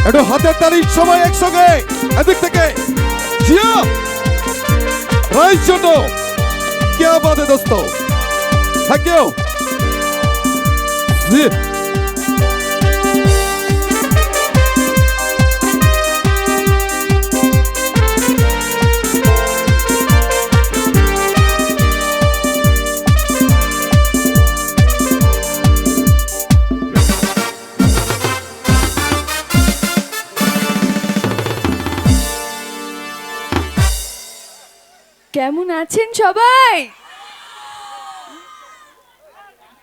একটু হাতের তালি সবাই একসঙ্গে এদিক থেকে জিয়া রাইট জন্য क्या बात है दोस्तों थैंक यू जी কেমন আছেন সবাই?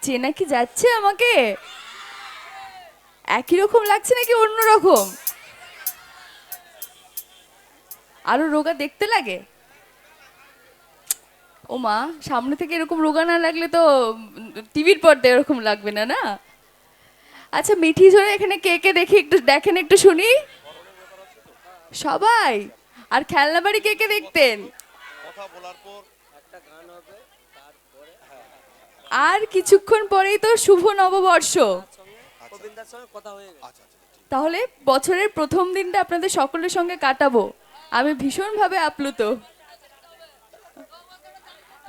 চেনা কি যাচ্ছে আমাকে? একই রকম লাগছে নাকি অন্য রকম? আরো রোগা দেখতে লাগে? ও মা, সামনে থেকে এরকম রোগা না লাগলে তো টিভির পর্দায় এরকম লাগবে না, না? আচ্ছা, মিঠি ঝরে এখানে কে কে দেখি একটু দেখেন, একটু শুনি সবাই। আর খেলনা বাড়ি কে কে দেখতেন? আর কিছুক্ষণ পরেই তো শুভ নববর্ষ। তাহলে বছরের প্রথম দিনটা আপনাদের সকলের সঙ্গে কাটাবো। আমি ভীষণভাবে আপ্লুত।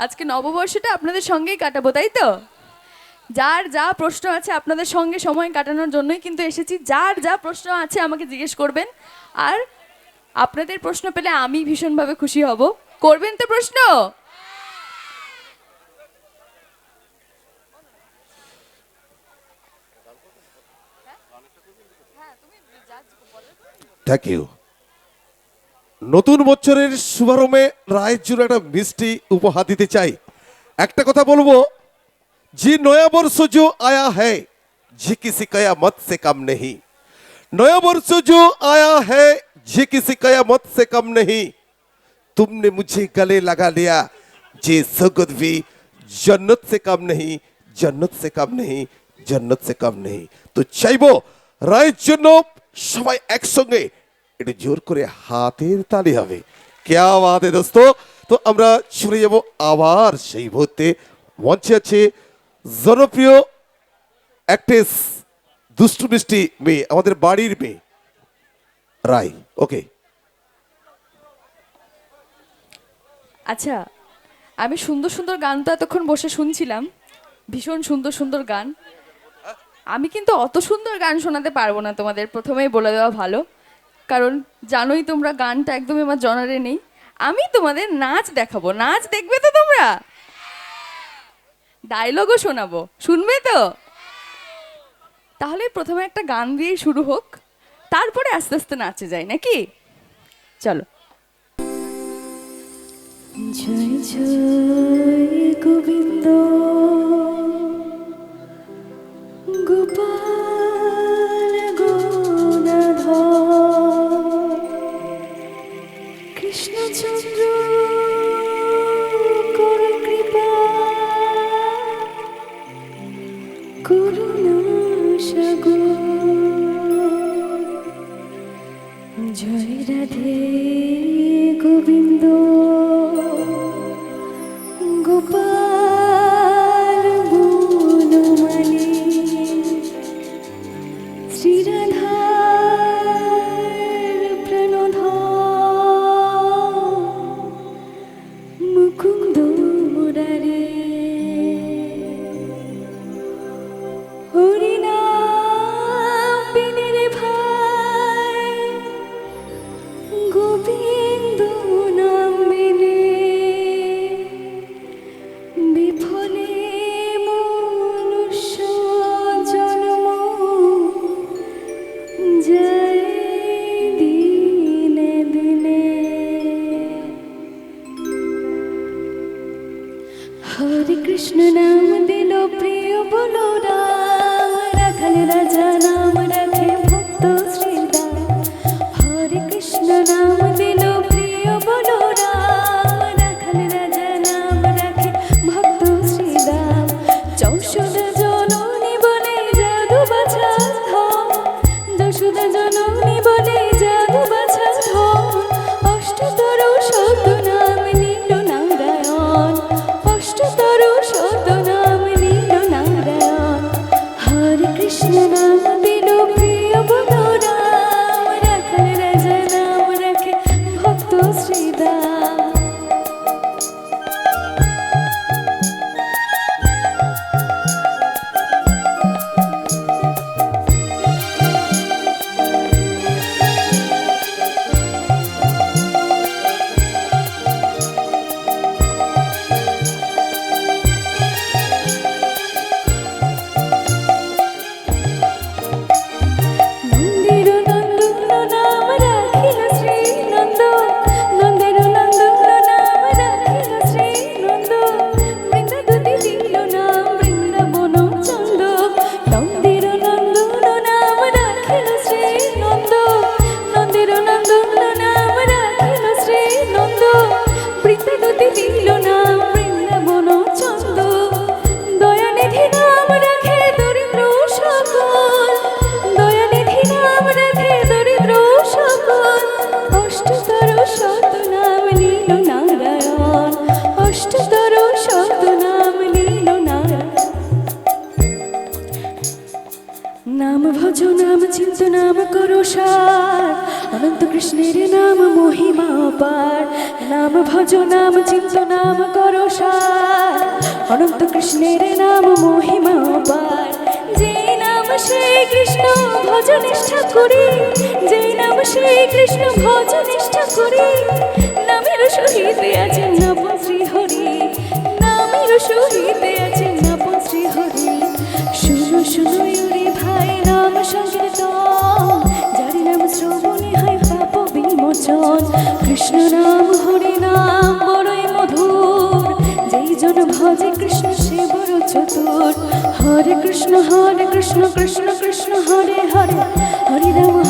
আজকে নববর্ষটা আপনাদের সঙ্গেই কাটাবো, তাই তো? যার যা প্রশ্ন আছে আপনাদের সঙ্গে সময় কাটানোর জন্যই কিন্তু এসেছি। যার যা প্রশ্ন আছে আমাকে জিজ্ঞেস করবেন, আর আপনাদের প্রশ্ন পেলে আমি ভীষণভাবে খুশি হব। করবেন তো প্রশ্ন? Thank you. নতুন বছরের শুভারম্ভে রায়ের জন্য একটা মিষ্টি উপহার দিতে চাই। একটা কথা বলবো, যে নয়া বর্ষ जो आया है যে किसी कयामत से कम नहीं, नया वर्ष जो आया है যে किसी कयामत से कम नहीं, तुमने मुझे गले लगा लिया যে सगत भी जन्नत से कम नहीं, जन्नत से कम नहीं, जन्नत से कम नहीं। তো চাইবো রায়ের জন্য সবাই একসঙ্গে একটু জোর করে হাতের তালি হবে। क्या बात है दोस्तों। তো আমরা চলে যাব আবার সেই মুহূর্তে। মঞ্চে আছে জনপ্রিয় অ্যাক্ট্রেস দুষ্টু মিষ্টি মেয়ে, আমাদের বাড়ির মেয়ে রায়। ওকে। আচ্ছা, আমি সুন্দর সুন্দর গান তো এতক্ষণ বসে শুনছিলাম, ভীষণ সুন্দর সুন্দর গান। আমি কিন্তু অত সুন্দর গান শোনাতে পারবো না তোমাদের, প্রথমেই বলে দেওয়া ভালো। কারণ জানোই তোমরা গানটা একদমই আমার জনারে নেই। আমি তোমাদের নাচ দেখাবো। নাচ দেখবে তো তোমরা? ডায়লগও শোনাবো, শুনবে তো? তাহলে প্রথমে একটা গান দিয়েই শুরু হোক, তারপরে আস্তে আস্তে নাচে যাই, নাকি? চলো। জয় জয় গোবিন্দ গোপাল গণধর কৃষ্ণচন্দ্র কর কৃপা করুণা সাগর। জয় রাধে গোবিন্দ গোপাল বনমালী শ্রীরাধার প্রণধর মুকুন্দ মুরারে হরিনাম বিনে রে ভাই গোবিন্দ নাম বিনে বিফলে মনুষ্য জন্ম যায় দিনে দিনে। হরে কৃষ্ণ নাম দিল প্রিয় বলো রাম, রাখাল রাজা নাম রাখে ভক্ত শ্রীরাম। হরে কৃষ্ণ নাম দিল প্রিয় বলো রাম, রাখাল রাজা নাম রাখে ভক্ত শ্রীরাম। যশোদা জননী বলে জাদু বাছা ধন, যশোদা জননী বলে জাদু বাছা ধন। অষ্টতর শত নাম নীল নারায়ণ, অষ্টতর শত নাম নীল নারায়ণ। হরে কৃষ্ণ নাম দিল প্রিয় বলো রাম, সার, অনন্ত কৃষ্ণের নাম মহিমা অপার, নাম ভজ নাম চিন্ত নাম করো সার, অনন্ত কৃষ্ণের নাম মহিমা অপার, যেই নাম সেই কৃষ্ণ ভজ নিষ্ঠা করি, যেই নাম সেই কৃষ্ণ ভজ নিষ্ঠা করি, নামের সহিত আছেন নবম শ্রী হরি, নামের সহিত আছেন নবম শ্রী হরি। শুনো শুনো ইউরি ভাই নাম সংকীর্তন, যার নাম শ্রবণে হয় পাপ বিমোচন, কৃষ্ণ নাম হরি নাম বড়ই মধুর, যেই জন ভজে কৃষ্ণ সে বড় চতুর। হরে কৃষ্ণ কৃষ্ণ কৃষ্ণ হরে হরে,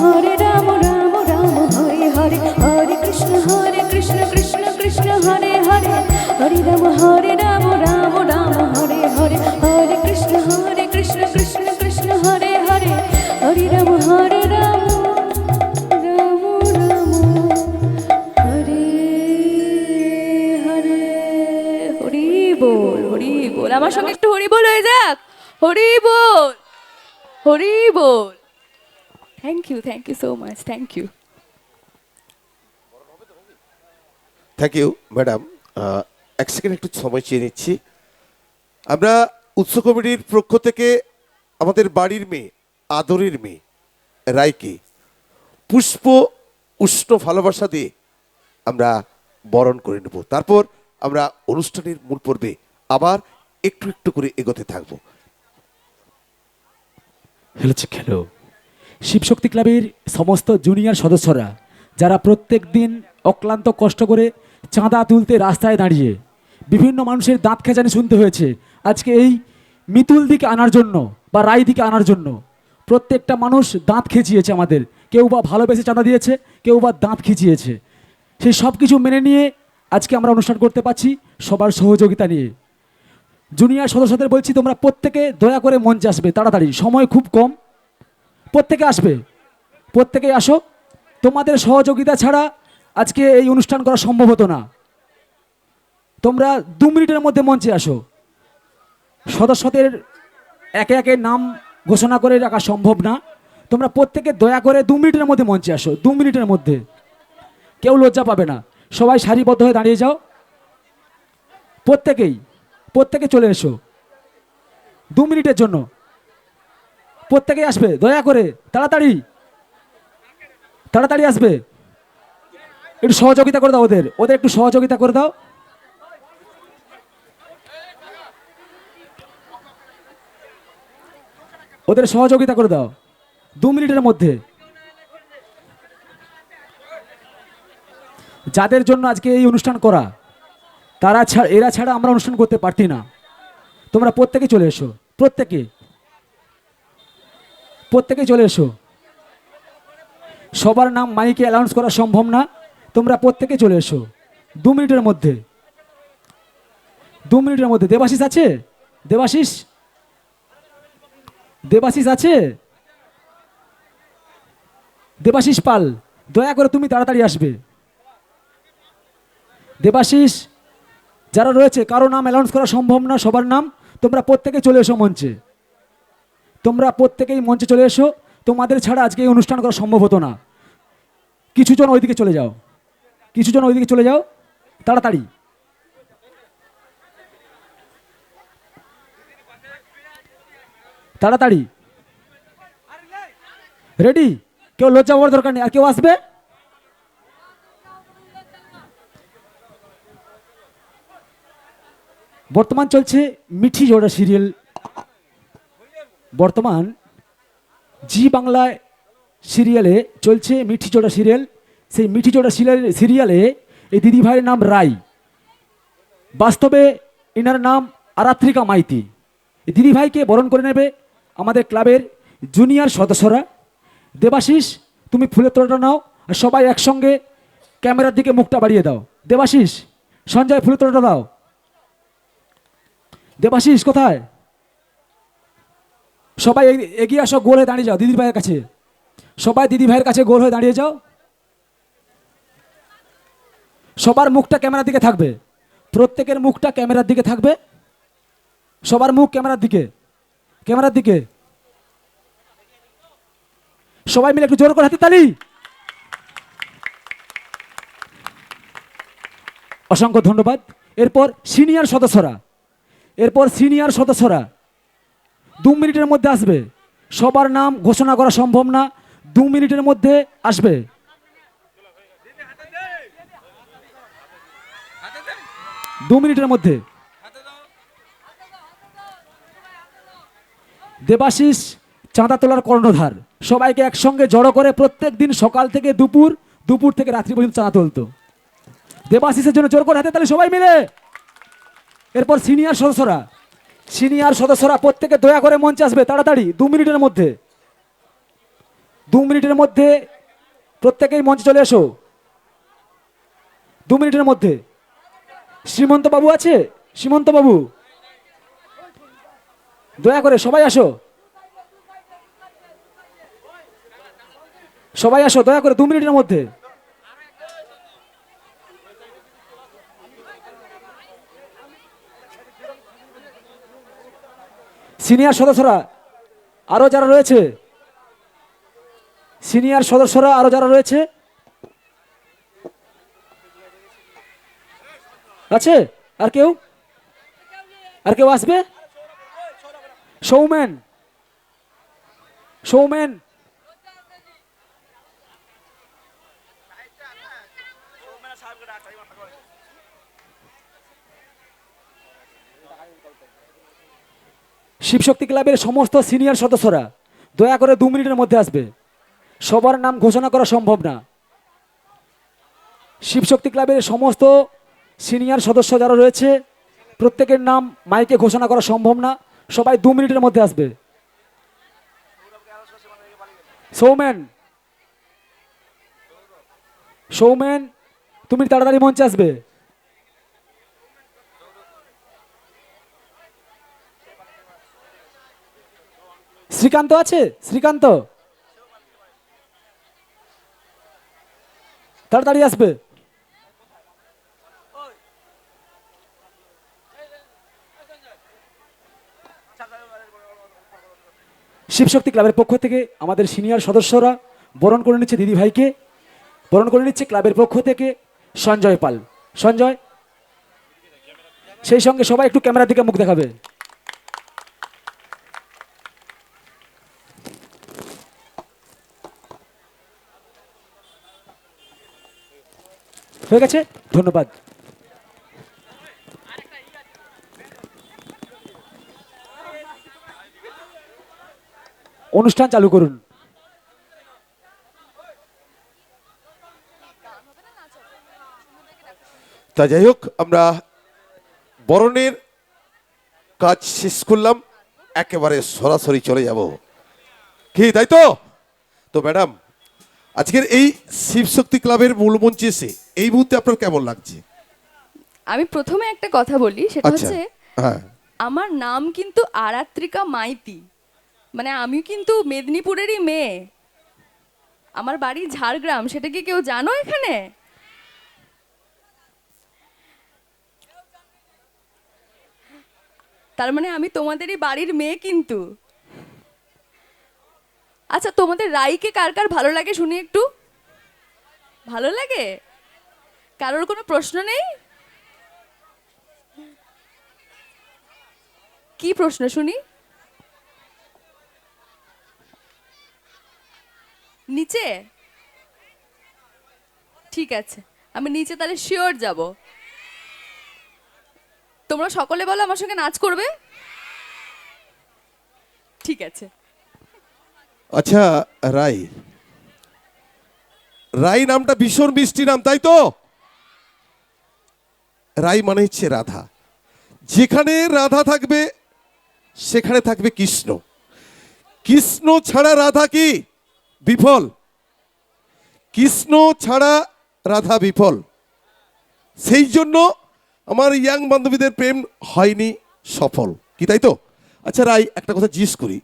হরে রাম রাম রাম হরে হরে, হরে কৃষ্ণ কৃষ্ণ কৃষ্ণ হরে হরে, হরে রাম রাম রাম হরে হরে, হরে কৃষ্ণ কৃষ্ণ কৃষ্ণ হরে হরে, হরে রাম রাম রাম হরে হরে। হরি বল হরি বল, আমার সঙ্গে একটু হরি বল হয়ে যাক, হরি বল হরি বল। Thank you so much, thank you. Thank you madam. এক সেকেন্ড একটু সময় চেয়ে নিচ্ছি। আমরা উৎসব কমিটির পক্ষ থেকে আমাদের বাড়ির মেয়ে, আদরের মেয়ে রায়কে পুষ্প উষ্ণ ভালোবাসা দিয়ে আমরা বরণ করে নেব, তারপর আমরা অনুষ্ঠানের মূল পর্বে আবার একটু একটু করে এগোতে থাকবো। খেলো শিবশক্তি ক্লাবের সমস্ত জুনিয়র সদস্যরা, যারা প্রত্যেক দিন অক্লান্ত কষ্ট করে চাঁদা তুলতে রাস্তায় দাঁড়িয়ে বিভিন্ন মানুষের দাঁত খেঁচানি শুনতে হয়েছে আজকে এই মিতুল দিকে আনার জন্য বা রায় দিকে আনার জন্য। প্রত্যেকটা মানুষ দাঁত খেঁচিয়েছে আমাদের, কেউ বা ভালোবেসে চাঁদা দিয়েছে, কেউ বা দাঁত খিচিয়েছে। সেই সব কিছু মেনে নিয়ে আজকে আমরা অনুষ্ঠান করতে পারছি সবার সহযোগিতা নিয়ে। জুনিয়র সদস্যদের বলছি, তোমরা প্রত্যেকে দয়া করে মঞ্চে আসবে, তাড়াতাড়ি, সময় খুব কম, প্রত্যেকে আসবে, প্রত্যেকেই আসো। তোমাদের সহযোগিতা ছাড়া আজকে এই অনুষ্ঠান করা সম্ভব হতো না। তোমরা 2 মিনিটের মধ্যে মঞ্চে আসো। সদস্যদের একে একে নাম ঘোষণা করে রাখা সম্ভব না, তোমরা প্রত্যেকে দয়া করে 2 মিনিটের মধ্যে মঞ্চে আসো, 2 মিনিটের মধ্যে। কেউ লজ্জা পাবে না, সবাই সারিবদ্ধ হয়ে দাঁড়িয়ে যাও, প্রত্যেকে চলে এসো 2 মিনিটের জন্য। প্রত্যেকেই আসবে, দয়া করে তাড়াতাড়ি তাড়াতাড়ি আসবে। একটু সহযোগিতা করে দাও, ওদের একটু সহযোগিতা করে দাও। ওদের সহযোগিতা করে দাও 2 মিনিটের মধ্যে। যাদের জন্য আজকে এই অনুষ্ঠান করা, এরা ছাড়া আমরা অনুষ্ঠান করতে পারতি না। তোমরা প্রত্যেকে চলে এসো, প্রত্যেকে চলে এসো। সবার নাম মাইকে অ্যানাউন্স করা সম্ভব না, তোমরা প্রত্যেকে চলে এসো 2 মিনিটের মধ্যে। 2 মিনিটের মধ্যে। দেবাশিস আছে? দেবাশিস আছে? দেবাশিস পাল, দয়া করে তুমি তাড়াতাড়ি আসবে। দেবাশিস, যারা রয়েছে কারো নাম অ্যানাউন্স করা সম্ভব না, সবার নাম। তোমরা প্রত্যেকে চলে এসো মঞ্চে, তোমরা প্রত্যেকেই মঞ্চে চলে এসো। তোমাদের ছাড়া আজকে এই অনুষ্ঠান করা সম্ভব হতো না। কিছুজন ওইদিকে চলে যাও, তাড়াতাড়ি। তাড়াতাড়ি রেডি? কেউ লজ্জা হওয়ার দরকার নেই। আর কেউ আসবে? বর্তমান চলছে মিঠি জোড়া সিরিয়াল। বর্তমান জি বাংলায় সিরিয়ালে চলছে মিঠি জোড়া সিরিয়াল। সেই মিঠি জোড়া সিরিয়ালে এই দিদিভাইয়ের নাম রাই, বাস্তবে এনার নাম আরাত্রিকা মাইতি। এই দিদিভাইকে বরণ করে নেবে আমাদের ক্লাবের জুনিয়র সদস্যরা। দেবাশিস, তুমি ফুলের তোড়াটা নাও, আর সবাই একসঙ্গে ক্যামেরার দিকে মুখটা বাড়িয়ে দাও। দেবাশিস, সঞ্জয় ফুলের তোড়াটা দাও। দেবাশিস কোথায়? সবাই এগিয়ে আসো, গোল হয়ে দাঁড়িয়ে যাও দিদির ভাইয়ের কাছে। সবাই দিদি ভাইয়ের কাছে গোল হয়ে দাঁড়িয়ে যাও। সবার মুখটা ক্যামেরার দিকে থাকবে, প্রত্যেকের মুখটা ক্যামেরার দিকে থাকবে। সবার মুখ ক্যামেরার দিকে। সবাই মিলে একটু জোর করে হাতে তালি। অসংখ্য ধন্যবাদ। এরপর সিনিয়র সদস্যরা 2 মিনিটের মধ্যে আসবে। সবার নাম ঘোষণা করা সম্ভব না, 2 মিনিটের মধ্যে আসবে। দু মিনিটের মধ্যে দেবাশিস চাঁদা তোলার কর্ণধার, সবাইকে একসঙ্গে জড়ো করে প্রত্যেক দিন সকাল থেকে দুপুর থেকে রাত্রি পর্যন্ত চাঁদা তুলতো। দেবাশিসের জন্য জোর করে হাতে তাহলে সবাই মিলে। এরপর সিনিয়র সদস্যরা প্রত্যেকে দয়া করে মঞ্চে আসবে তাড়াতাড়ি, 2 মিনিটের মধ্যে। 2 মিনিটের মধ্যে প্রত্যেকেই মঞ্চে চলে এসো। 2 মিনিটের মধ্যে। শ্রীমন্ত বাবু আছে? শ্রীমন্ত বাবু, দয়া করে সবাই আসো, সবাই আসো দয়া করে 2 মিনিটের মধ্যে। সিনিয়র সদস্যরা আরো যারা রয়েছে আছে? আর কেউ আসবে? সৌমেন শিবশক্তি ক্লাবের সমস্ত সিনিয়র সদস্যরা দয়া করে 2 মিনিটের মধ্যে আসবে। সবার নাম ঘোষণা করা সম্ভব না। শিবশক্তি ক্লাবের সমস্ত সিনিয়র সদস্য যারা রয়েছে প্রত্যেকের নাম মাইকে ঘোষণা করা সম্ভব না, সবাই 2 মিনিটের মধ্যে আসবে। সৌমেন তুমি তাড়াতাড়ি মঞ্চে আসবে। শ্রীকান্ত আছে? শ্রীকান্ত তাড়াতাড়ি আসবে। শিবশক্তি ক্লাবের পক্ষ থেকে আমাদের সিনিয়র সদস্যরা বরণ করে নিচ্ছে দিদি ভাইকে, বরণ করে নিচ্ছে ক্লাবের পক্ষ থেকে সঞ্জয় পাল। সঞ্জয়, সেই সঙ্গে সবাই একটু ক্যামেরার দিকে মুখ দেখাবে। হয়ে গেছে, ধন্যবাদ। অনুষ্ঠান চালু করুন। তা যাই হোক, আমরা বরণের কাজ শেষ করলাম, একেবারে সরাসরি চলে যাব কি, তাই তো? তো ম্যাডাম, আজকের এই শিবশক্তি ক্লাবের মূল মঞ্চে এসে এই মুহূর্তে আপনার কেমন লাগছে? আমি প্রথমে একটা কথা বলি, সেটা আচ্ছা, হচ্ছে হ্যাঁ, আমার নাম কিন্তু আরাত্রিকা মাইতি, মানে আমি কিন্তু মেদিনীপুরেরই মেয়ে। আমার বাড়ি ঝাড়গ্রাম, সেটা কি কেউ জানো এখানে? তার মানে আমি তোমাদেরই বাড়ির মেয়ে কিন্তু। আচ্ছা, তোমাদের রাইকে কার কার ভালো লাগে শুনি একটু? ভালো লাগে? কারোর কোনো প্রশ্ন নেই? কি প্রশ্ন শুনি? নিচে? ঠিক আছে, আমি নিচে তাহলে শিওর যাব। তোমরা সকলে বলো আমার সঙ্গে নাচ করবে? ঠিক আছে। আচ্ছা, রাই, রাই নামটা ভীষণ মিষ্টি নাম, তাই তো? রাই মানে হচ্ছে রাধা। যেখানে রাধা থাকবে সেখানে থাকবে কৃষ্ণ। কৃষ্ণ ছাড়া রাধা কি বিফল, কৃষ্ণ ছাড়া রাধা বিফল। সেই জন্য আমার ইয়াং বান্ধবীদের প্রেম হয়নি সফল, কি তাই তো? আচ্ছা রাই, একটা কথা জিজ্ঞেস করি,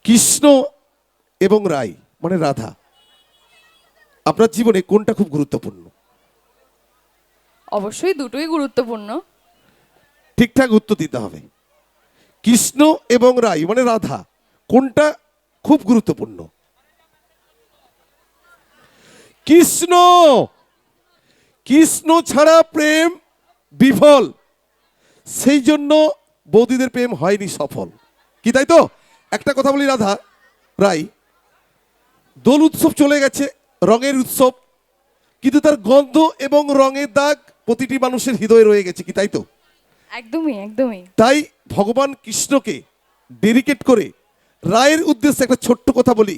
কৃষ্ণ এবং রাই মানে রাধা, আপনার জীবনে কোনটা খুব গুরুত্বপূর্ণ? অবশ্যই দুটোই গুরুত্বপূর্ণ। ঠিকঠাক উত্তর দিতে হবে। কৃষ্ণ এবং রাই মানে রাধা, কোনটা খুব গুরুত্বপূর্ণ। কৃষ্ণ, কৃষ্ণ ছাড়া প্রেম বিফল, সেই জন্য বৌদিদের প্রেম হয়নি সফল। কি তাই তো? একটা কথা বলি রাধা রাই, দোল উৎসব চলে গেছে, রঙের উৎসব, কিন্তু তার গন্ধ এবং রঙের দাগ প্রতিটি মানুষের হৃদয়ে রয়ে গেছে। কি তাই তো? একদমই একদমই। তাই ভগবান কৃষ্ণকে ডেডিকেট করে রায়ের উদ্দেশ্যে একটা ছোট্ট কথা বলি।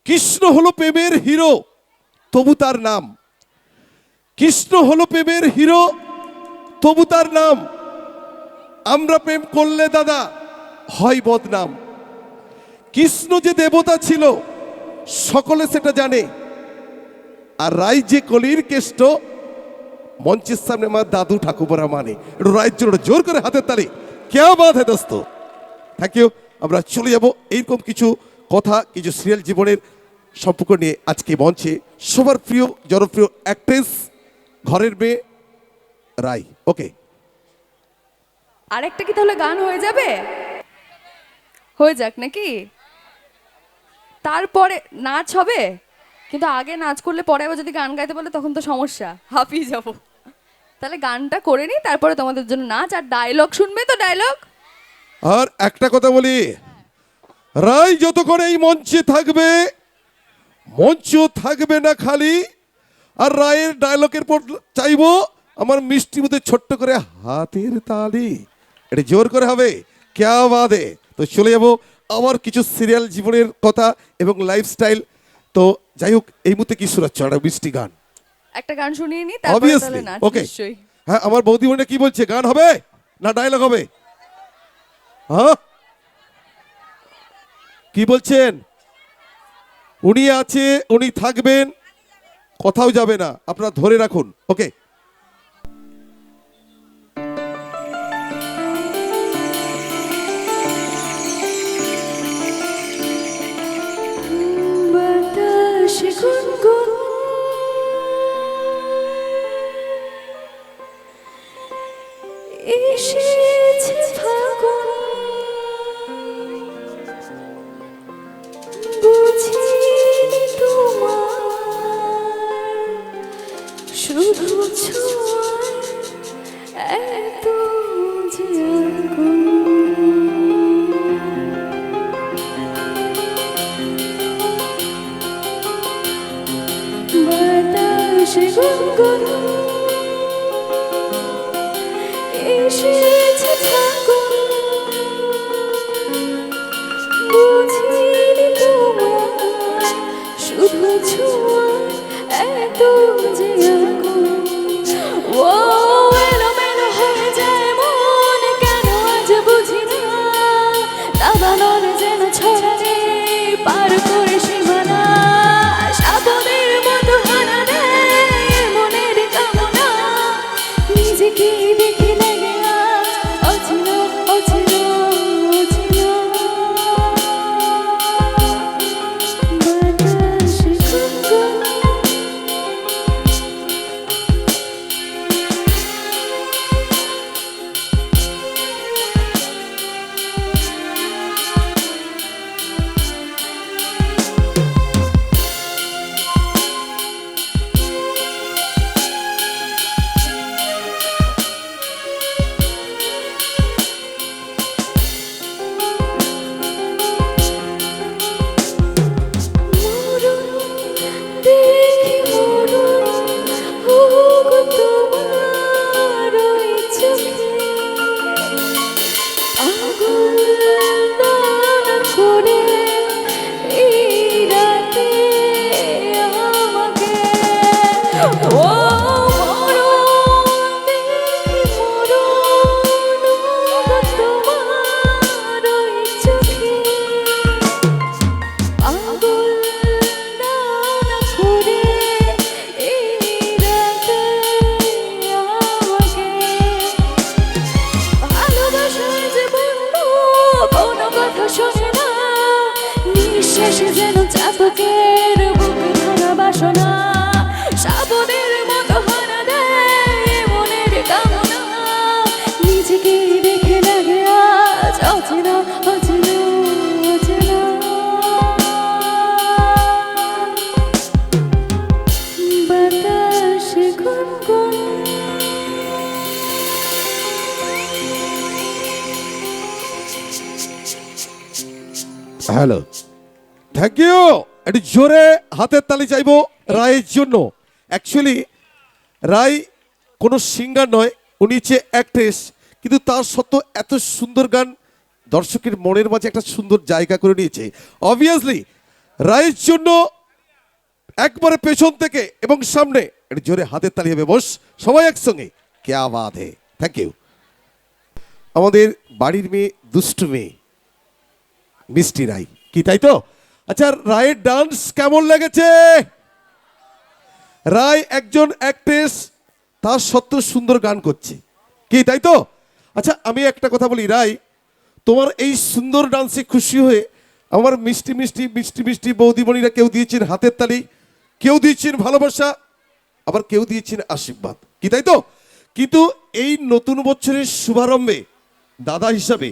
কৃষ্ণ হলো প্রেমের হিরো, তবু তার নাম। কৃষ্ণ হলো প্রেমের হিরো, তবু তার নাম। আমরা প্রেম করলে দাদা হয় বদনাম। কৃষ্ণ যে দেবতা ছিল সকলে সেটা জানে, আর রায় যে কলির কেষ্ট, মঞ্চের সামনে আমার দাদু ঠাকুররা মানে। একটু রায়ের জন্য জোর করে হাতের তালি। কে বাত হে দোস্ত। Thank you. আমরা চলে যাব এইরকম কিছু কথা, কিছু সিরিয়াল জীবনের সম্পর্ক নিয়ে। আজকে মঞ্চে সবার প্রিয় জনপ্রিয় অ্যাক্ট্রেস, ঘরের মেয়ে রাই। ওকে, আরেকটা কি তাহলে গান হয়ে যাবে? হয়ে যাক নাকি? তারপরে নাচ হবে, কিন্তু আগে নাচ করলে পরে আবার যদি গান গাইতে বলে তখন তো সমস্যা, হাঁপিয়ে যাব। তাহলে গানটা করে নি, তারপরে তোমাদের জন্য নাচ আর ডায়লগ শুনবে তো, ডায়লগ। আর একটা কথা বলি, রাই যতক্ষণ এই মঞ্চে থাকবে, মঞ্চ থাকবে না খালি। আর রায়ের ডায়লগের পর চাইবো আমার মিষ্টি মধ্যে ছোট্ট করে হাতের তালি। এটা জোর করে হবে। ক্যা বাদে। তো চলে যাব আবার কিছু সিরিয়াল জীবনের কথা এবং লাইফস্টাইল। তো যাই হোক, এই মুহূর্তে কি শোনাচ্ছ? একটা মিষ্টি গান একটা গান শুনিয়ে নি, তারপরে অবভিয়াসলি। তাহলে নাচ। ওকে, নিশ্চয়ই। হ্যাঁ, আমার বৌদি বোনে কি বলছে, গান হবে না ডায়লগ হবে? হ্যাঁ, কি বলছেন? উনি আছে, উনি থাকবেন, কোথাও যাবে না, আপনারা ধরে রাখুন। ওকে, বাতাস গুনগুন এসেছে ফাগুন, বুঝিনি তোমার শুধু ছোঁয়ায় এত যে আগুন। বাতাস গুনগুন এসেছে ফাগুন, বুঝিনি তোমার শুধু ছোঁয়ায় এত যে আগুন। ও এলোমেলো হয়ে যায় মন, কেন আজ বুঝি না, দাবানল যেন ছড়ালে পার করে সীমানা। সাপদের মতো হানা দেয় মনের কামনা, নিজেকে দেখে লাগে আজ অচেনা অচেনা অচেনা। বাতাস গুনগুন মরুন দেখি মরুন, হোক তোমার ওই চোখে আগুন দান করে এই রাতে আমাকে। ও মরুন দেখি মরুন, হোক তোমার ওই চোখে আগুন দান করে এই রাতে আমাকে। ভালোবাসায় যে বন্ধু কোনো কথা শোনে না, নিঃশ্বাসে যেন চাতকের বুকে ভাঙা বাসনা। সাপদের মতো হানা দেয় মনের কামনা, নিজেকে দেখে লাগে আজ অচেনা অচেনা অচেনা। Hello, thank you. একটু জোরে হাতের তালি চাইবো রায়ের জন্য। অ্যাকচুয়ালি রায় কোনো সিঙ্গার নয়, উনি হচ্ছে অ্যাক্ট্রেস, কিন্তু তার সত্ত্বেও এত সুন্দর গান দর্শকের মনের মাঝে একটা সুন্দর জায়গা করে নিয়েছে। অবভিয়াসলি রায়ের জন্য একবারে পেছন থেকে এবং সামনে একটু জোরে হাতের তালি হবে বস, সবাই একসঙ্গে। ক্যা বাত হে, থ্যাংক ইউ। আমাদের বাড়ির মেয়ে, দুষ্টু মেয়ে মিষ্টি রায়, কি তাই তো? আচ্ছা, রায়ের ডান্স কেমন লেগেছে? রায় একজন অ্যাক্ট্রেস, তার সত্ত্বেও সুন্দর গান করছে, কি তাই তো? আচ্ছা, আমি একটা কথা বলি রায়, তোমার এই সুন্দর ডান্সে খুশি হয়ে আমার মিষ্টি মিষ্টি মিষ্টি মিষ্টি বৌদিমণিরা কেউ দিয়েছেন হাতের তালি, কেউ দিয়েছেন ভালোবাসা, আবার কেউ দিয়েছেন আশীর্বাদ, কি তাই তো? কিন্তু এই নতুন বছরের শুভারম্ভে দাদা হিসাবে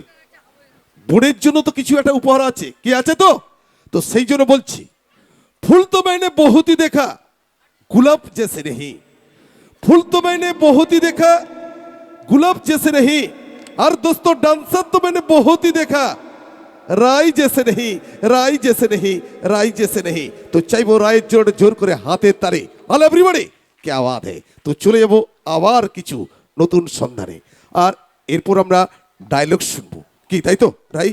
বোনের জন্য তো কিছু একটা উপহার আছে, কি আছে তো? তো সেই জন্য বলছি, ফুল তো मैंने बहुत ही देखा गुलाब जैसे नहीं, फूल तो मैंने बहुत ही देखा गुलाब जैसे नहीं, और दोस्तों डांसर तो मैंने बहुत ही देखा রাই জেসে নেই, রাই জেসে নেই, রাই জেসে নেই। তো চাইবো রায়ের জোর জোর করে হাতের তারে। হ্যালো এভরিবডি, কে আওয়াজ হে। তো চলে যাবো আবার কিছু নতুন সন্ধানে, আর এরপর আমরা ডায়লগ শুনবো, কি তাই তো রাই?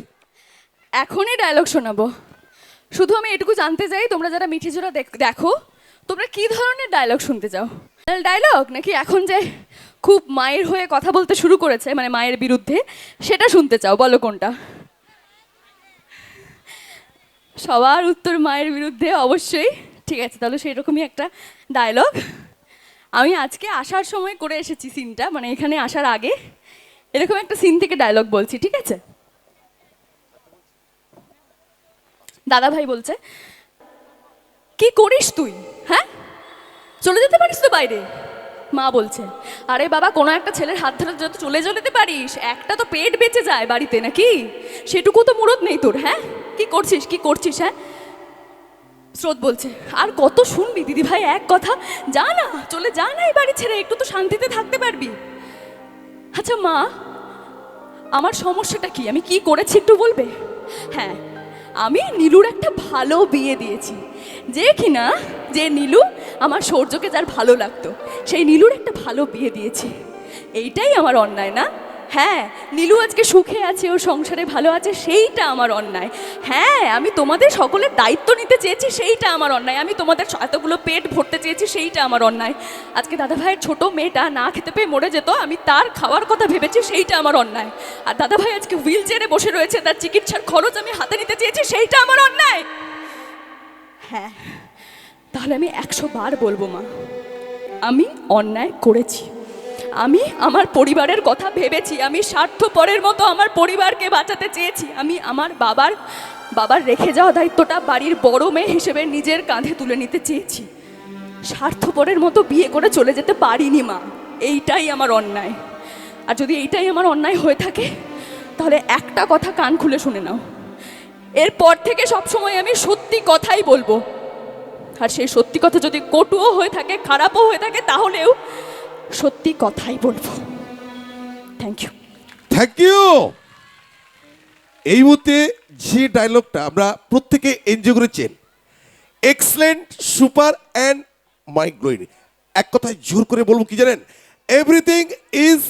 এখনই ডায়লগ শোনাবো। শুধু আমি এটুকু জানতে চাই, তোমরা যারা মিঠি জোড়া দেখো, তোমরা কি ধরনের ডায়লগ শুনতে চাও? ডায়লগ নাকি এখন যে খুব মায়ের হয়ে কথা বলতে শুরু করেছে, মানে মায়ের বিরুদ্ধে, সেটা শুনতে চাও? বলো কোনটা। সবার উত্তর মায়ের বিরুদ্ধে, অবশ্যই। ঠিক আছে, তাহলে সেই রকমই একটা ডায়লগ আমি আজকে আসার সময় করে এসেছি। সিনটা মানে এখানে আসার আগে এরকম একটা সিন থেকে ডায়লগ বলছি, ঠিক আছে? দাদা ভাই বলছে, কি করিস তুই? হ্যাঁ, চলে যেতে পারিস তো বাইরে। মা বলছে, আরে বাবা, কোনো একটা ছেলের হাত ধরে যত চলে যেতে পারিস, একটা তো পেট বেঁচে যায় বাড়িতে, নাকি? সেটুকু তো মুরদ নেই তোর। হ্যাঁ, কি করছিস, কি করছিস? হ্যাঁ, স্রোত বলছে, আর কত শুনবি দিদি ভাই, এক কথা, যা না, চলে যা না এই বাড়ি ছেড়ে, একটু তো শান্তিতে থাকতে পারবি। আচ্ছা মা, আমার সমস্যাটা কি, আমি কি করেছি একটু বলবে? হ্যাঁ, আমি নীলুর একটা ভালো বিয়ে দিয়েছি, যে নীলু আমার সৌর্যকে যার ভালো লাগতো, সেই নীলুর একটা ভালো বিয়ে দিয়েছি। এইটাই আমার অন্যায় না? হ্যাঁ, নীলু আজকে সুখে আছে, ওর সংসারে ভালো আছে, সেইটা আমার অন্যায়। হ্যাঁ, আমি তোমাদের সকলের দায়িত্ব নিতে চেয়েছি, সেইটা আমার অন্যায়। আমি তোমাদের এতগুলো পেট ভরতে চেয়েছি, সেইটা আমার অন্যায়। আজকে দাদা ভাইয়ের ছোট মেয়েটা না খেতে পেয়ে মরে যেত, আমি তার খাওয়ার কথা ভেবেছি, সেইটা আমার অন্যায়। আর দাদা ভাই আজকে হুইল চেয়ারে বসে রয়েছে, তার চিকিৎসার খরচ আমি হাতে নিতে চেয়েছি, সেইটা আমার অন্যায়। হ্যাঁ, তাহলে আমি 100 বার বলবো মা, আমি অন্যায় করেছি। আমি আমার পরিবারের কথা ভেবেছি, আমি স্বার্থপরের মতো আমার পরিবারকে বাঁচাতে চেয়েছি। আমি আমার বাবার রেখে যাওয়া দায়িত্বটা বাড়ির বড় মেয়ে হিসেবে নিজের কাঁধে তুলে নিতে চেয়েছি। স্বার্থপরের মতো বিয়ে করে চলে যেতে পারিনি মা, এইটাই আমার অন্যায়। আর যদি এইটাই আমার অন্যায় হয়ে থাকে, তাহলে একটা কথা কান খুলে শুনে নাও, এরপর থেকে সবসময় আমি সত্যি কথাই বলবো। আর সেই সত্যি কথা যদি কটুও হয়ে থাকে, খারাপও হয়ে থাকে, তাহলেও সত্যি কথাই বলবো। Thank you, thank you. এই মুহূর্তে যে ডায়লগটা আমরা প্রত্যেকে এনজয় করেছেন, excellent, super and mind blowing. এক কথায় জোর করে বলবো কি জানেন, everything is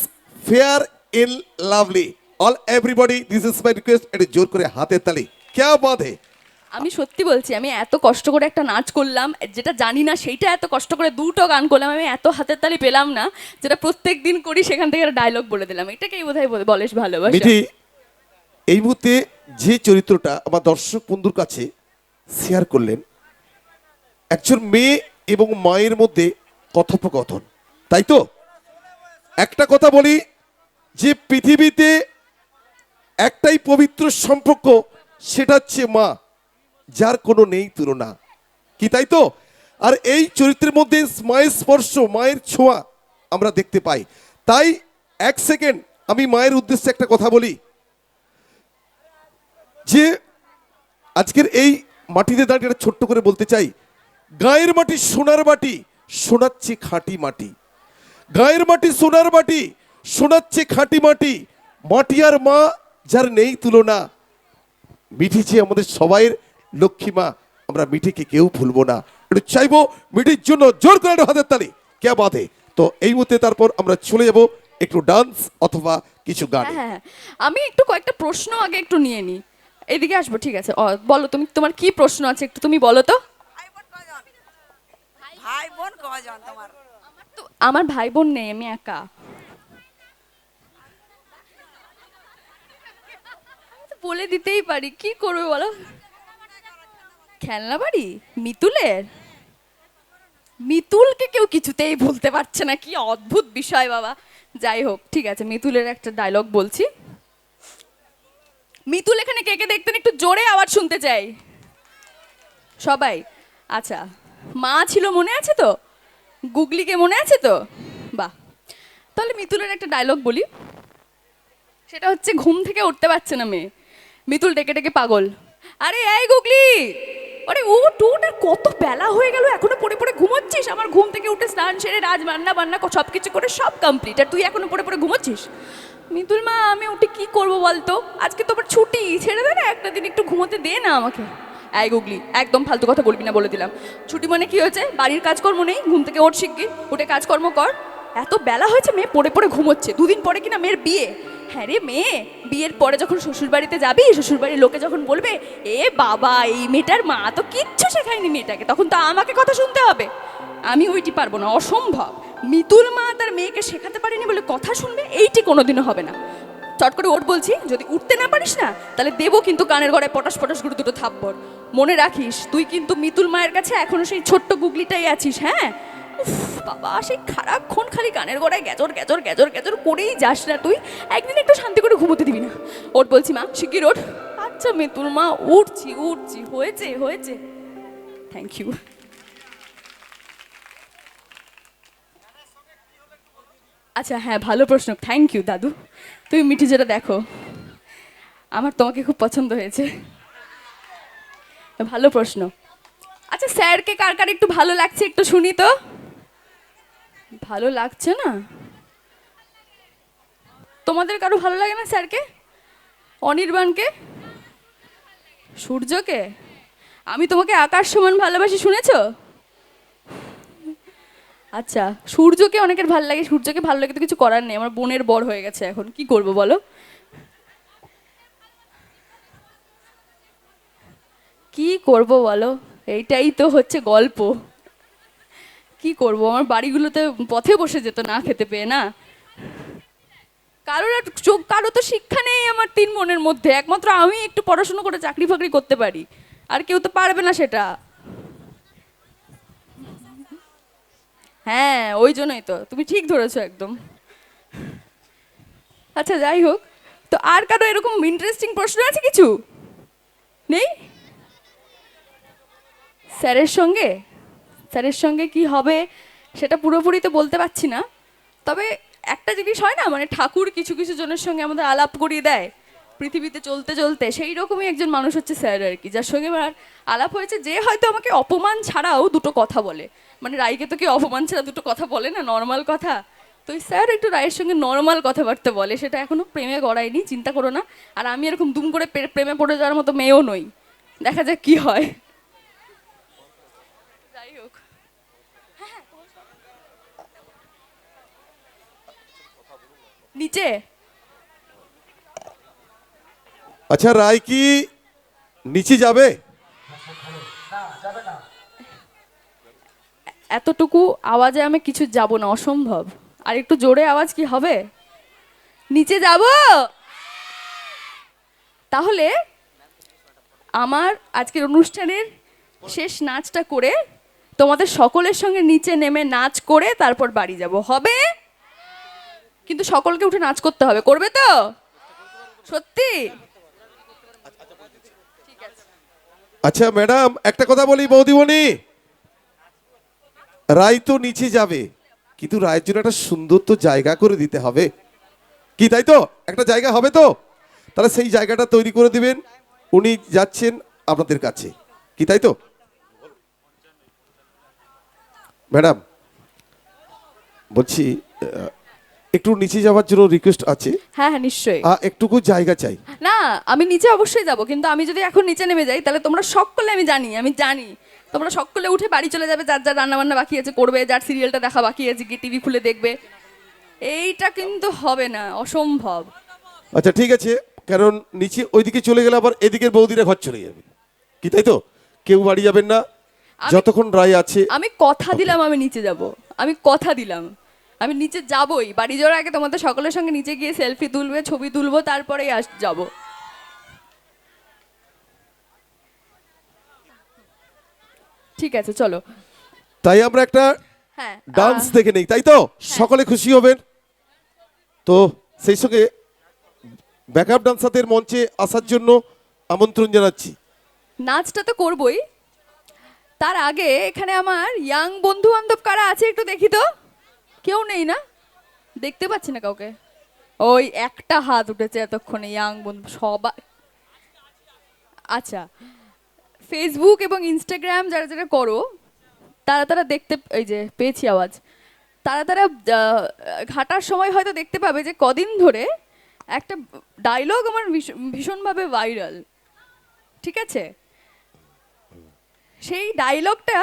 fair in lovely, all everybody, this is my request. এটা জোর করে হাতের তালি, ক্যা বাত হে। আমি সত্যি বলছি, আমি এত কষ্ট করে একটা নাচ করলাম, যেটা জানি না সেইটা এত কষ্ট করে দুটো গান করলাম, আমি এত হাতের তালি পেলাম না, যেটা প্রত্যেক দিন করি, সেখান থেকে একটা ডায়লগ বলে দিলাম। এটাকেই বোধহয় বলেস ভালোবাসা। মিঠি, এই মুহূর্তে যে চরিত্রটা আমার দর্শক বন্ধুর কাছে শেয়ার করলেন, একজন মেয়ে এবং মায়ের মধ্যে কথোপকথন, তাই তো? একটা কথা বলি, যে পৃথিবীতে একটাই পবিত্র সম্পর্ক, সেটা হচ্ছে মা, যার কোনো নেই তুলনা, কি তাই তো? আর এই চরিত্রের মধ্যে মায়ের স্পর্শ, মায়ের ছোঁয়া আমরা দেখতে পাই। তাই 1 সেকেন্ড আমি মায়ের উদ্দেশ্যে একটা কথা বলি, যে আজকের এই মাটিতে দাঁড়িয়ে ছোট্ট করে বলতে চাই, গায়ের মাটি সোনার বাটি, শোনাচ্ছে খাঁটি মাটি। গায়ের মাটি সোনার বাটি, শোনাচ্ছে খাঁটি মাটি। মাটি আর মা, যার নেই তুলনা, মিঠি যে আমাদের সবাইয়ের লক্ষ্মী মা, আমরা মিঠিকে কেউ ভুলবো না। একটু চাইবো মিঠির জন্য জোর করে একটা হাতের তালি, কে বাদে। তো এই মুহূর্তে তারপর আমরা চলে যাব একটু ডান্স অথবা কিছু গান। হ্যাঁ হ্যাঁ হ্যাঁ। আমি একটু কয়েকটা প্রশ্ন আগে একটু নিয়ে নিই, এদিকে আসবো, ঠিক আছে? বলো তুমি, তোমার কি প্রশ্ন আছে একটু তুমি বলো তো। ভাই বোন কজন তোমার? তো আমার ভাই বোন নেই, আমি একা। আমি তো বলে দিতেই পারি, কি করবে বলো। খেলনা বাড়ি মিতুলের, মিতুলকে কেউ কিছুতেই ভুলতে পারছে না, কি অদ্ভুত বিষয় বাবা। যাই হোক, ঠিক আছে, মিতুলের একটা ডায়লগ বলছি। মিতুল এখানে কে কে দেখতেন, একটু জোরে আওয়াজ শুনতে চাই সবাই। আচ্ছা, মা ছিল মনে আছে তো, গুগলিকে মনে আছে তো? বাহ। তাহলে মিতুলের একটা ডায়লগ বলি, সেটা হচ্ছে ঘুম থেকে উঠতে পারছে না মেয়ে, মিতুল ডেকে ডেকে পাগল, আরে এই গুগলি, আরে উঠ উঠ, আর কত বেলা হয়ে গেল এখনো পড়ে পড়ে ঘুমোচ্ছিস? আমার ঘুম থেকে উঠে স্নান সেরে রাজ রান্না বান্না সব কিছু করে সব কমপ্লিট, আর তুই এখনো পড়ে পড়ে ঘুমোচ্ছিস? মিতুল মা, আমি উঠে কি করবো বলতো, আজকে তো আবার ছুটি, ছেড়ে দে না, একটা দিন একটু ঘুমোতে দে না আমাকে। এই গুগলি, একদম ফালতু কথা বলবি না, বলে দিলাম। ছুটি মানে কি হয়েছে, বাড়ির কাজকর্ম নেই? ঘুম থেকে ওঠ শিগগির, উঠে কাজকর্ম কর। এত বেলা হয়েছে, মেয়ে পড়ে পড়ে ঘুমোচ্ছে, দুদিন পরে কিনা মেয়ের বিয়ে। হ্যাঁ রে মেয়ে, বিয়ের পরে যখন শ্বশুর বাড়িতে যাবি, শ্বশুর বাড়ির লোকে যখন বলবে এ বাবা এই মেয়েটার মা তো কিচ্ছু শেখায়নি মেয়েটাকে, তখন তো আমাকে কথা শুনতে হবে। আমি ওইটি পারবো না, অসম্ভব। মিতুল মা তার মেয়েকে শেখাতে পারেনি বলে কথা শুনবে, এইটি কোনোদিনও হবে না। চট করে ওঠ বলছি, যদি উঠতে না পারিস না তাহলে দেবো কিন্তু কানের গড়ায় পটাশ পটাশ করে দুটো থাপ্পড়। মনে রাখিস, তুই কিন্তু মিতুল মায়ের কাছে এখনো সেই ছোট্ট গুগলিটাই আছিস। হ্যাঁ, উফ বাবা, সেই খারাপক্ষণ খালি কানের গড়ায় গ্যাজর গ্যাজর গ্যাজর গ্যাজর করেই যাস না তুই, একদিন একটু শান্তি করে ঘুমোতে দিবি না। ওঠ বলছি মা, শিগগির ওঠ। আচ্ছা মিতুল মা, উঠছি উঠছি, হয়েছে হয়েছে, থ্যাংক ইউ। আচ্ছা হ্যাঁ, ভালো প্রশ্ন, থ্যাংক ইউ দাদু। তুমি মিঠি যেটা দেখো, আমার তোমাকে খুব পছন্দ হয়েছে, ভালো প্রশ্ন। আচ্ছা স্যারকে কার কার একটু ভালো লাগছে একটু শুনি তো। ভালো লাগছে না তোমাদের কারো? ভালো লাগে না স্যারকে, অনির্বাণকে, সূর্যকে? আমি তোমাকে আকাশ সমান ভালোবাসি, শুনেছো? আচ্ছা, সূর্যকে অনেকের ভালো লাগে, সূর্যকে ভালো লাগে তো কিছু করার নেই, আমার বোনের বর হয়ে গেছে, এখন কি করব বলো। কি করব বলো, এইটাই তো হচ্ছে গল্প। কি করব, আমার বাড়িগুলোতে পথে বসে যেত না খেতে পেয়ে না। কারোর চোখ, কারো তো শিক্ষা নেই আমার 3 বোনের মধ্যে, একমাত্র আমি একটু পড়াশোনা করে চাকরি ফাকরি করতে পারি, আর কেউ তো পারবে না সেটা। হ্যাঁ, ওই জন্যই তো, তুমি ঠিক ধরেছো একদম। আচ্ছা যাই হোক, তো আর কারো এরকম ইন্টারেস্টিং প্রশ্ন আছে কিছু? নেই? স্যারের সঙ্গে, স্যারের সঙ্গে কি হবে সেটা পুরোপুরি তো বলতে পারছি না, তবে একটা জিনিস হয় না, মানে ঠাকুর কিছু কিছু জনের সঙ্গে আমাদের আলাপ করিয়ে দেয় পৃথিবীতে চলতে চলতে, সেই রকমই একজন মানুষ হচ্ছে স্যার আর কি, যার সঙ্গে আমার আলাপ হয়েছে, যে হয়তো আমাকে অপমান ছাড়াও দুটো কথা বলে। মানে রাইকে তো কি অপমান ছাড়া দুটো কথা বলে না, নর্মাল কথা। তো ওই স্যার একটু রায়ের সঙ্গে নর্মাল কথাবার্তা বলে, সেটা এখনো প্রেমে গড়ায়নি, চিন্তা করো না। আর আমি এরকম দুম করে প্রেমে পড়ে যাওয়ার মতো মেয়েও নই, দেখা যাক কি হয়। যাই হোক, নিচে আচ্ছা, রায় কি নিচে যাবে? এতটুকু আওয়াজে আমি কিছু যাব না, অসম্ভব। আর একটু জোরে আওয়াজ কি হবে? নিচে যাব। তাহলে আমার আজকের অনুষ্ঠানের শেষ নাচটা করে তোমাদের সকলের সঙ্গে নিচে নেমে নাচ করে তারপর বাড়ি যাব, হবে? কিন্তু সকলকে উঠে নাচ করতে হবে, করবে তো সত্যি? ঠিক আছে। আচ্ছা ম্যাডাম, একটা কথা বলি বৌদিমণি, রায় তো নিচে যাবে, কিন্তু রায়ের জন্য একটা সুন্দর তো জায়গা করে দিতে হবে, কি তাই তো? একটা জায়গা হবে তো, তাহলে সেই জায়গাটা তৈরি করে দিবেন, উনি যাচ্ছেন আপনাদের কাছে, কি তাই তো? ম্যাডাম বলছি, একটু নিচে যাওয়ার জন্য রিকোয়েস্ট আছে, হ্যাঁ হ্যাঁ নিশ্চয়ই। একটুকু জায়গা চাই। না আমি নিচে অবশ্যই যাব, কিন্তু আমি যদি এখন নিচে নেমে যাই তাহলে তোমরা সকলে, আমি জানি তোমরা সকলে উঠে বাড়ি চলে যাবে, যার যার রান্না বান্না বাকি আছে করবে, যার সিরিয়ালটা দেখা বাকি আছে কি টিভি খুলে দেখবে। এইটা কিন্তু হবে না, অসম্ভব। আচ্ছা ঠিক আছে, কারণ নিচে ওইদিকে চলে গেলে আবার এদিকের বৌদিরা ঘর চলে যাবে, কি তাই তো? কেউ বাড়ি যাবেন না যতক্ষণ রায় আছে। আমি কথা দিলাম আমি নিচে যাব, আমি কথা দিলাম আমি নিচে যাবই। বাড়ি যাওয়ার আগে তোমাদের সকলের সঙ্গে নিচে গিয়ে সেলফি তুলবে, ছবি তুলবো, তারপরেই যাব। ঠিক আছে চলো। তাই আমরা একটা হ্যাঁ ডান্স দেখে নেই, তাই তো? সকলে খুশি হবেন তো। সেই সঙ্গে ব্যাকআপ ডান্সারদের মঞ্চে আসার জন্য আমন্ত্রণ জানাচ্ছি। নাচটা তো করবই, তার আগে এখানে আমার ইয়াং বন্ধু বান্ধব কারা আছে একটু দেখি তো। কেউ নেই না, দেখতে পাচ্ছি না কাউকে। ওই একটা হাত উঠেছে এতক্ষণে, ইয়াং বন্ধু সবাই। আচ্ছা, ফেসবুক এবং ইনস্টাগ্রাম যারা যারা করো তারা দেখতে, এই যে পেয়েছি আওয়াজ, তারা ঘাটার সময় হয়তো দেখতে পাবে যে কদিন ধরে একটা ডায়লগ আমার ভীষণভাবে ভাইরাল, ঠিক আছে? সেই ডায়লগটা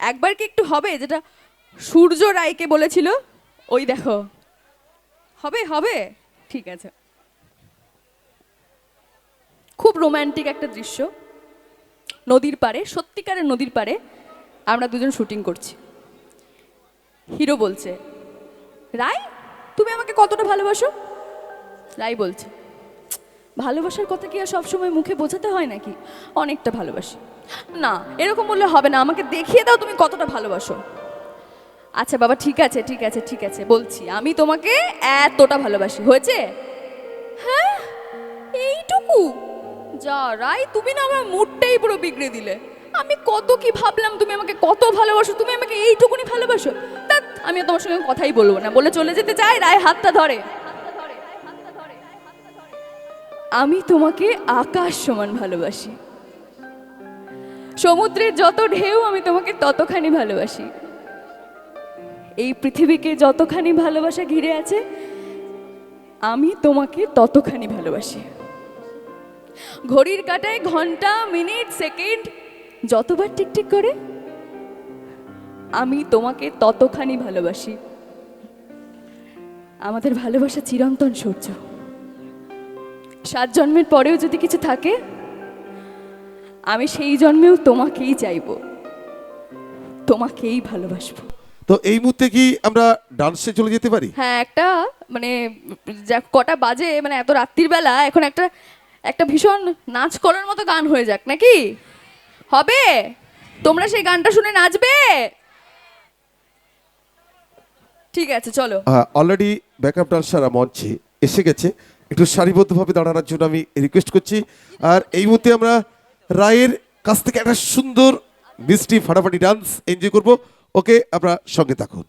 একবার কি একটু হবে, যেটা সূর্য রায়কে বলেছিল, ওই দেখো। হবে হবে, ঠিক আছে। খুব রোমান্টিক একটা দৃশ্য, নদীর পাড়ে, সত্যিকারের নদীর পাড়ে আমরা দুজন শুটিং করছি। হিরো বলছে, রায় তুমি আমাকে কতটা ভালোবাসো? রায় বলছে, ভালোবাসার কথা কি আর সবসময় মুখে বোঝাতে হয় নাকি? অনেকটা ভালোবাসি। না এরকম বললে হবে না, আমাকে দেখিয়ে দাও তুমি কতটা ভালোবাসো। আচ্ছা বাবা ঠিক আছে ঠিক আছে ঠিক আছে, বলছি আমি তোমাকে এতটা ভালোবাসি, হয়েছে? হ্যাঁ এইটুকু? যা রায়, তুমি না আমার মুডটাই পুরো বিগড়ে দিলে। আমি কত কি ভাবলাম তুমি আমাকে কত ভালোবাসো, তুমি আমাকে এইটুকুনি ভালোবাসো। তা আমি তোমার সঙ্গে কথাই বলবো না, বলে চলে যেতে চাই। রায় হাতটা ধরে, আমি তোমাকে আকাশ সমান ভালোবাসি, সমুদ্রের যত ঢেউ আমি তোমাকে ততখানি ভালোবাসি, এই পৃথিবীকে যতখানি ভালোবাসা ঘিরে আছে আমি তোমাকে ততখানি ভালোবাসি। ঘড়ির কাঁটায় ঘন্টা মিনিট সেকেন্ড যতবার টিকটিক করে আমি তোমাকে ততখানি ভালোবাসি। আমাদের ভালোবাসা চিরন্তন সূর্য, 7 জন্মের পরেও যদি কিছু থাকে আমি সেই জন্মেও তোমাকেই চাইবো, তোমাকেই ভালোবাসবো। তো এই মুহূর্তে কি আমরা ডান্সে চলে যেতে পারি? হ্যাঁ একটা মানে যা কটা বাজে, মানে এত রাত্রির বেলা এখন একটা ভীষণ নাচ করার মতো গান হয়ে যাক নাকি? হবে? তোমরা সেই গানটা শুনে নাচবে? ঠিক আছে চলো। অলরেডি ব্যাকআপ ডান্সাররা মঞ্চে এসে গেছে, একটু সারিবদ্ধভাবে দাঁড়ানোর জন্য আমি রিকোয়েস্ট করছি। আর এই মুহূর্তে আমরা রায়ের কাছ থেকে একটা সুন্দর মিষ্টি ফাটাফাটি ডান্স এনজয় করব। ওকে, আপনারা সঙ্গে থাকুন।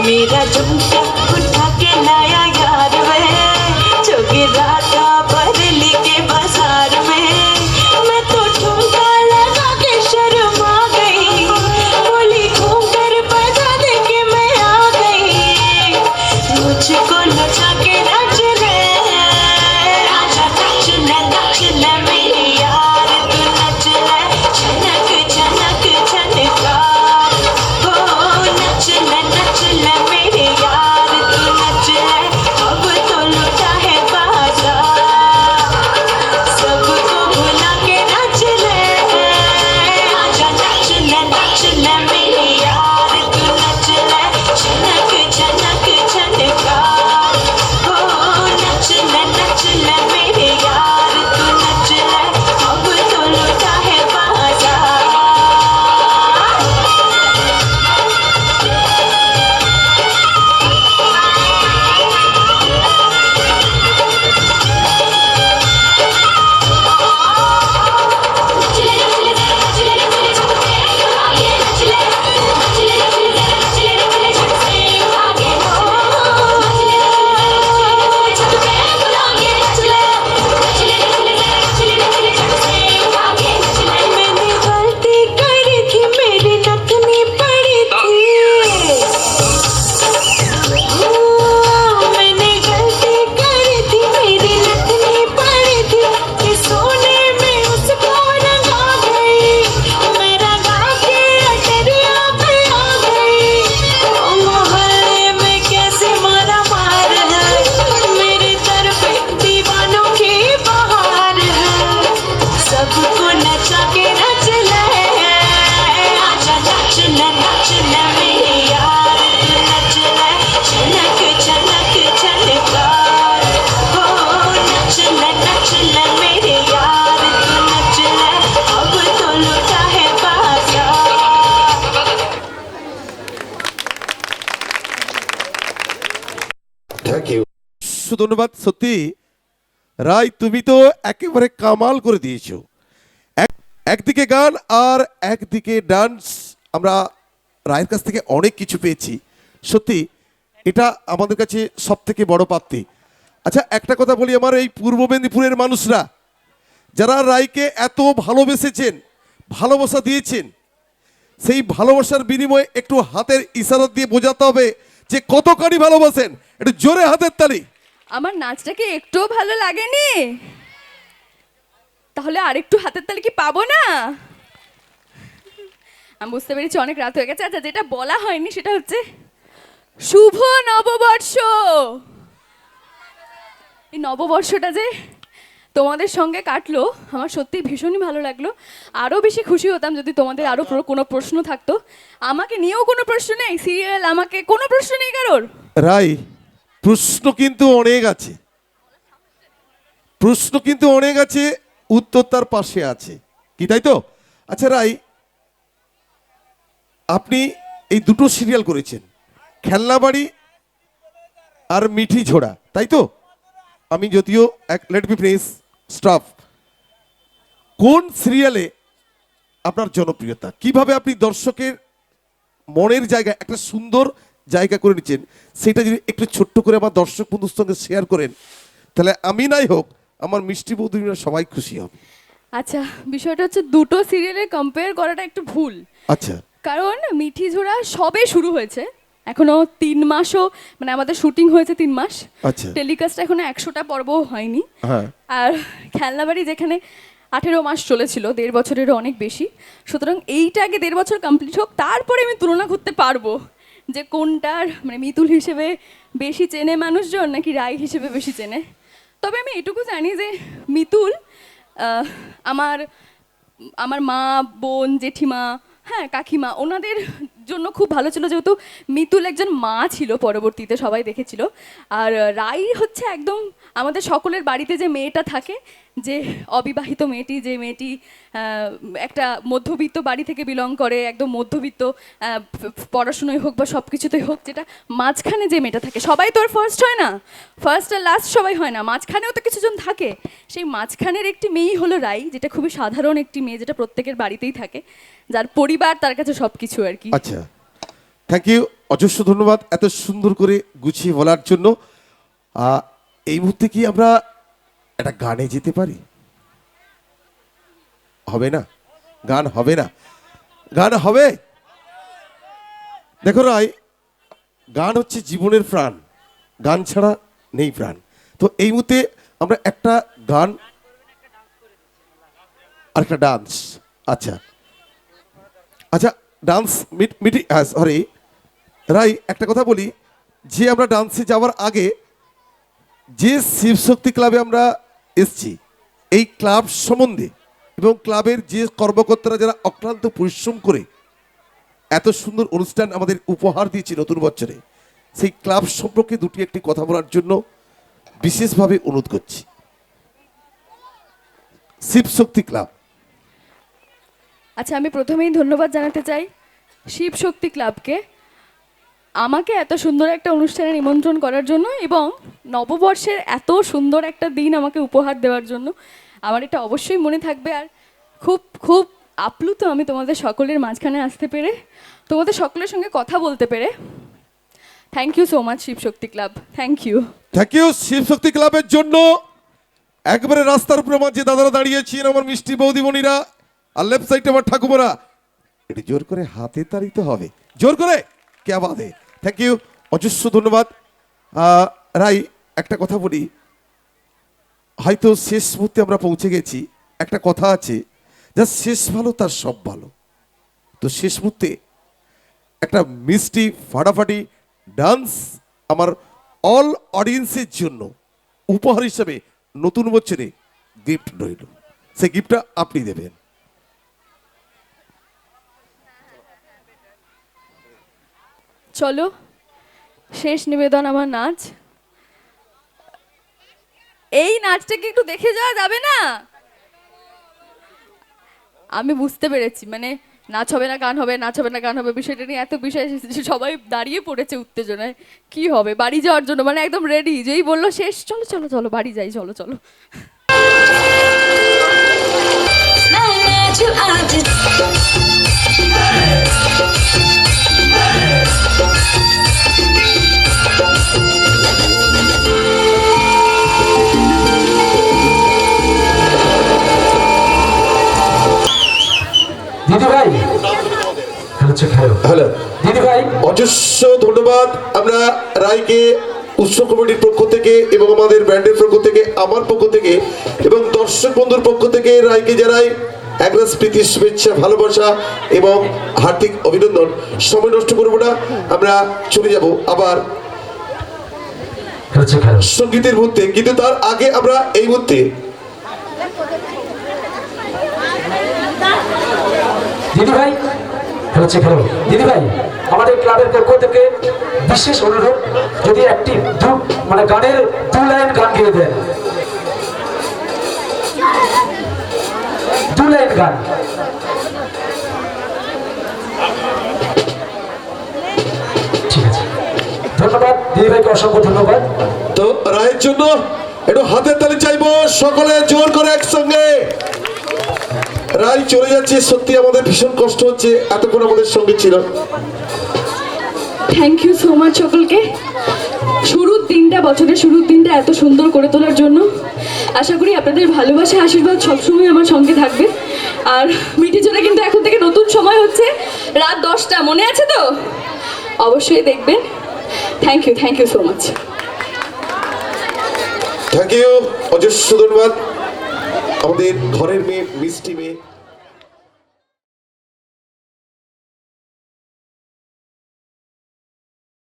मेरा झुमका उठा के लाया यार वे, जोगी राता बरली के बाजार में। मैं तो ठुमका लगा के शर्मा गई, बोली घूम कर बजा दे के मैं आ गई। मुझको नचा के नाच ले राजा, नच ले मेरी यार, तू नच ले झनक झनक झनकार। हो नच ले मेरे यार, तू नच ले अब तो लुटा है बाजार। ধন্যবাদ। সত্যি রায়, তুমি তো একেবারে কামাল করে দিয়েছো। একদিকে গান আর একদিকে ডান্স। আমরা রায়ের কাছ থেকে অনেক কিছু পেয়েছি। সত্যি এটা আমাদের কাছে সব থেকে বড় প্রাপ্তি। আচ্ছা, একটা কথা বলি, আমার এই পূর্ব মেদিনীপুরের মানুষরা যারা রায়কে এত ভালোবেসেছেন, ভালোবাসা দিয়েছেন, সেই ভালোবাসার বিনিময়ে একটু হাতের ইশারা দিয়ে বোঝাতে হবে যে কতখানি ভালোবাসেন। একটু জোরে হাতের তালি। আমার নাচটা কি একটুও ভালো লাগেনি? তাহলে আরেকটু হাতের তালি কি পাবো না? আমি বুঝতে পেরেছি অনেক রাত হয়ে গেছে। আচ্ছা, যেটা বলা হয়নি সেটা হচ্ছে শুভ নববর্ষ। এই নববর্ষটা যে তোমাদের সঙ্গে কাটলো, আমার সত্যি ভীষণই ভালো লাগলো। আরও বেশি খুশি হতাম যদি তোমাদের আরও কোনো প্রশ্ন থাকতো। আমাকে নিয়েও কোনো প্রশ্ন নেই, সিরিয়াল আমাকে কোনো প্রশ্ন নেই কারোর। রাই, প্রশ্ন কিন্তু অনেক আছে, প্রশ্ন কিন্তু অনেক আছে, উত্তর তার পাশে আছে, কি তাই তো? আচ্ছা রাই, আপনি এই দুটো সিরিয়াল করেছেন, খেলনাবাড়ি আর মিঠি ঝোড়া, তাই তো? আমি যদিও এক লেট বি প্রেস স্টাফ, কোন সিরিয়ালে আপনার জনপ্রিয়তা, কিভাবে আপনি দর্শকের মনের জায়গায় একটা সুন্দর জায়গা করে নিচ্ছেন, সেটা যদি একটু ছোট্ট করে আমার দর্শক বন্ধুর সঙ্গে শেয়ার করেন, তাহলে আমি নাই হোক আমার মিষ্টি বৌদিরা সবাই খুশি হবে। আচ্ছা, বিষয়টা হচ্ছে দুটো সিরিয়ালের কম্পেয়ার করাটা একটু ভুল। আচ্ছা, কারণ মিঠি ঝোড়া সবে শুরু হয়েছে, এখনো 3 মাসও, মানে আমাদের শুটিং হয়েছে 3 মাস, আচ্ছা, টেলিকাস্ট এখনো 100টা পর্ব হয়নি। হ্যাঁ, আর খেলনাবাড়ি যেখানে 18 মাস চলেছিল, 1.5 বছরেরও অনেক বেশি। সুতরাং এইটা আগে 1.5 বছর কমপ্লিট হোক, তারপরে আমি তুলনা করতে পারবো যে কোনটার মানে মিতুল হিসেবে বেশি চেনে মানুষজন নাকি রায় হিসেবে বেশি চেনে। তবে আমি এটুকু জানি যে মিতুল আমার আমার মা, বোন, জেঠিমা, হ্যাঁ কাকিমা, ওনাদের জন্য খুব ভালো ছিল, যেহেতু মিতুল একজন মা ছিল পরবর্তীতে সবাই দেখেছিল। আর রাই হচ্ছে একদম আমাদের সকলের বাড়িতে যে মেয়েটা থাকে, যে অবিবাহিত মেয়েটি, যে মেয়েটি একটা মধ্যবিত্ত বাড়ি থেকে বিলং করে, একদম মধ্যবিত্ত, পড়াশুনোয় হোক বা সব কিছুতেই হোক, যেটা মাঝখানে যে মেয়েটা থাকে, সবাই তো আর ফার্স্ট হয় না, ফার্স্ট আর লাস্ট সবাই হয় না, মাঝখানেও তো কিছুজন থাকে। সেই মাঝখানের একটি মেয়েই হলো রাই, যেটা খুবই সাধারণ একটি মেয়ে, যেটা প্রত্যেকের বাড়িতেই থাকে, যার পরিবার তার কাছে সব কিছু আর কি। আচ্ছা, থ্যাংক ইউ, অজস্র ধন্যবাদ এত সুন্দর করে গুছিয়ে বলার জন্য। এই মুহূর্তে কি আমরা একটা গানে যেতে পারি? হবে না? গান হবে না? গান হবে। দেখো রাই, গান হচ্ছে জীবনের প্রাণ, গান ছাড়া নেই প্রাণ। তো এই মুহূর্তে আমরা একটা গান আর একটা ডান্স। আচ্ছা আচ্ছা, ডান্স মিটি, সরি রাই, একটা কথা বলি, যে আমরা ডান্সে যাওয়ার আগে যে শিবশক্তি ক্লাবে আমরা এসছি, এই ক্লাব সম্বন্ধে এবং ক্লাবের যে কর্মকর্তারা যারা অক্লান্ত পরিশ্রম করে এত সুন্দর অনুষ্ঠান আমাদের উপহার দিয়েছে নতুন বছরে, সেই ক্লাব সম্পর্কে দুটি একটি কথা বলার জন্য বিশেষভাবে অনুরোধ করছি। শিবশক্তি ক্লাব। আচ্ছা, আমি প্রথমেই ধন্যবাদ জানাতে চাই শিব শক্তি ক্লাবকে আমাকে এত সুন্দর একটা অনুষ্ঠানে নিমন্ত্রণ করার জন্য, এবং নববর্ষের এত সুন্দর একটা দিন আমাকে উপহার দেওয়ার জন্য। আমার এটা অবশ্যই মনে থাকবে। আর খুব খুব আপ্লুত আমি তোমাদের সকলের মাঝখানে আসতে পেরে, তোমাদের সকলের সঙ্গে কথা বলতে পেরে। Thank you so much Shiv Shakti club, thank you. Thank you Shivshakti ক্লাবের জন্য। একবারে রাস্তার উপরে আমার যে দাদারা দাঁড়িয়েছেন, আমার মিষ্টি বৌদিমণিরা, আর লেফট সাইডে আমার ঠাকুমারা, একটু জোর করে হাতে তাড়িতে হবে, জোর করে, কে বাদে। থ্যাংক ইউ, অজস্র ধন্যবাদ। রাই, একটা কথা বলি, হয়তো শেষ মুহূর্তে আমরা পৌঁছে গেছি। একটা কথা আছে, যা শেষ ভালো তার সব ভালো। তো শেষ মুহূর্তে একটা মিষ্টি ফাটাফাটি ডান্স আমার অল অডিয়েন্সের জন্য উপহার হিসেবে নতুন বছরে গিফট রইল, সেই গিফটটা আপনি দেবেন। চলো, শেষ নিবেদন আমার নাচ। এই নাচটা কি একটু দেখে যাওয়া যাবে না? আমি বুঝতে পেরেছি, মানে নাচ হবে না গান হবে, নাচ হবে না গান হবে, বিষয়টা নিয়ে এত বিষয় এসেছে যে সবাই দাঁড়িয়ে পড়েছে উত্তেজনায়। কি হবে বাড়ি যাওয়ার জন্য, মানে একদম রেডি, যেই বললো শেষ চলো চলো চলো বাড়ি যাই, চলো চলো। मैं जो आज দিদি ভাই হ্যালো, দিদি ভাই অজস্র ধন্যবাদ আমরা রায়কে উৎসব কমিটির পক্ষ থেকে এবং আমাদের ব্যান্ডের পক্ষ থেকে, আমার পক্ষ থেকে এবং দর্শক বন্ধুর পক্ষ থেকে রায়কে জানাই একরাশ প্রীতি, শুভেচ্ছা, ভালোবাসা এবং হার্দিক অভিনন্দন। সময় নষ্ট করবো না, আমরা চলে যাব আবার সঙ্গীতের মধ্যে, কিন্তু তার আগে আমরা এই মুহূর্তে দিদি ভাই হচ্ছে খেলো। দিদি ভাই আমাদের ক্লাবের পক্ষ থেকে বিশেষ অনুরোধ, যদি একটি মানে গানের 2 লাইন গান গেয়ে দেন, 2 লাইন গান। ঠিক আছে, ধন্যবাদ দিদি ভাইকে, অসংখ্য ধন্যবাদ। তো রায়ের জন্য একটু হাতের তালি চাইবো সকলে জোর করে একসঙ্গে। রায় চলে যাচ্ছে, সত্যি আমাদের ভীষণ কষ্ট হচ্ছে, এতক্ষণ আমাদের সঙ্গে ছিল। থ্যাংক ইউ সো মাচ সকলকে, শুরুর দিনটা, বছরের শুরুর দিনটা এত সুন্দর করে তোলার জন্য। আশা করি আপনাদের ভালোবাসা আশীর্বাদ সবসময় আমার সঙ্গে থাকবে। আর মিটি জোরে কিন্তু এখন থেকে নতুন সময় হচ্ছে রাত 10টা, মনে আছে তো? অবশ্যই দেখবেন। Thank you so much. Thank you, অজস্র ধন্যবাদ আমাদের ঘরের মেয়ে, মিষ্টি মেয়ে।